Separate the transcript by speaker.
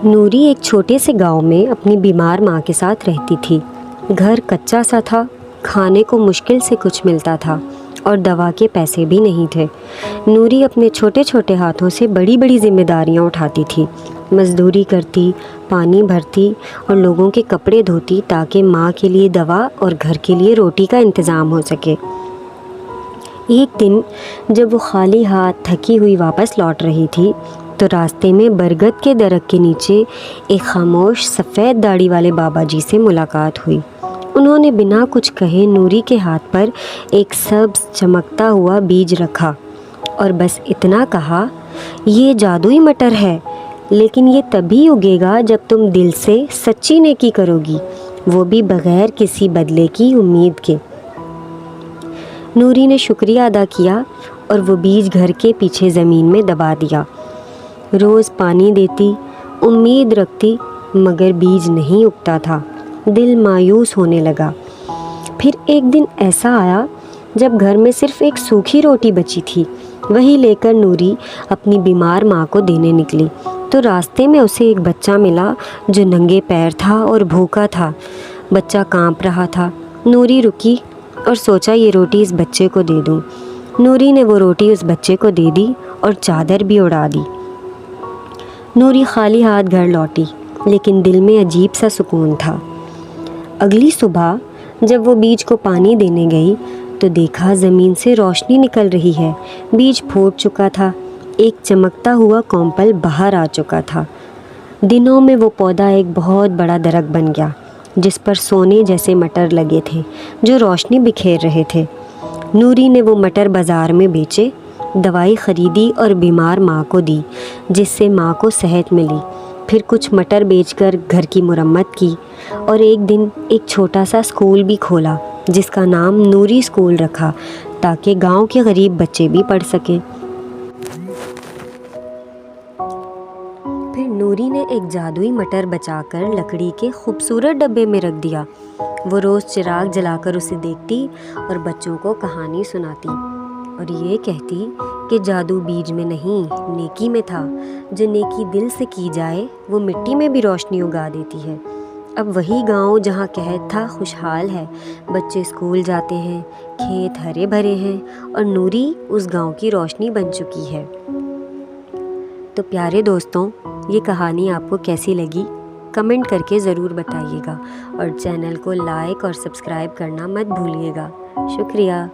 Speaker 1: नूरी एक छोटे से गांव में अपनी बीमार माँ के साथ रहती थी। घर कच्चा सा था, खाने को मुश्किल से कुछ मिलता था और दवा के पैसे भी नहीं थे। नूरी अपने छोटे छोटे हाथों से बड़ी बड़ी जिम्मेदारियाँ उठाती थी। मजदूरी करती, पानी भरती और लोगों के कपड़े धोती ताकि माँ के लिए दवा और घर के लिए रोटी का इंतज़ाम हो सके। एक दिन जब वो खाली हाथ थकी हुई वापस लौट रही थी तो रास्ते में बरगद के दरख्त के नीचे एक खामोश सफ़ेद दाढ़ी वाले बाबा जी से मुलाकात हुई। उन्होंने बिना कुछ कहे नूरी के हाथ पर एक सब्ज चमकता हुआ बीज रखा और बस इतना कहा, ये जादुई मटर है, लेकिन ये तभी उगेगा जब तुम दिल से सच्ची नेकी करोगी, वो भी बग़ैर किसी बदले की उम्मीद के। नूरी ने शुक्रिया अदा किया और वो बीज घर के पीछे ज़मीन में दबा दिया। रोज़ पानी देती, उम्मीद रखती, मगर बीज नहीं उगता था। दिल मायूस होने लगा। फिर एक दिन ऐसा आया जब घर में सिर्फ एक सूखी रोटी बची थी। वही लेकर नूरी अपनी बीमार माँ को देने निकली तो रास्ते में उसे एक बच्चा मिला जो नंगे पैर था और भूखा था। बच्चा कांप रहा था। नूरी रुकी और सोचा ये रोटी इस बच्चे को दे दूँ। नूरी ने वो रोटी उस बच्चे को दे दी और चादर भी उड़ा दी। नूरी खाली हाथ घर लौटी, लेकिन दिल में अजीब सा सुकून था। अगली सुबह जब वो बीज को पानी देने गई तो देखा ज़मीन से रोशनी निकल रही है। बीज फूट चुका था, एक चमकता हुआ कॉम्पल बाहर आ चुका था। दिनों में वो पौधा एक बहुत बड़ा दरख्त बन गया जिस पर सोने जैसे मटर लगे थे जो रोशनी बिखेर रहे थे। नूरी ने वो मटर बाज़ार में बेचे, दवाई ख़रीदी और बीमार माँ को दी जिससे माँ को सेहत मिली। फिर कुछ मटर बेचकर घर की मुरम्मत की और एक दिन एक छोटा सा स्कूल भी खोला जिसका नाम नूरी स्कूल रखा ताकि गांव के गरीब बच्चे भी पढ़ सकें। फिर नूरी ने एक जादुई मटर बचाकर लकड़ी के खूबसूरत डब्बे में रख दिया। वो रोज़ चिराग जलाकर उसे देखती और बच्चों को कहानी सुनाती और ये कहती कि जादू बीज में नहीं, नेकी में था। जो नेकी दिल से की जाए वो मिट्टी में भी रोशनी उगा देती है। अब वही गांव जहां कहत था खुशहाल है। बच्चे स्कूल जाते हैं, खेत हरे भरे हैं और नूरी उस गांव की रोशनी बन चुकी है। तो प्यारे दोस्तों, ये कहानी आपको कैसी लगी कमेंट करके ज़रूर बताइएगा और चैनल को लाइक और सब्सक्राइब करना मत भूलिएगा। शुक्रिया।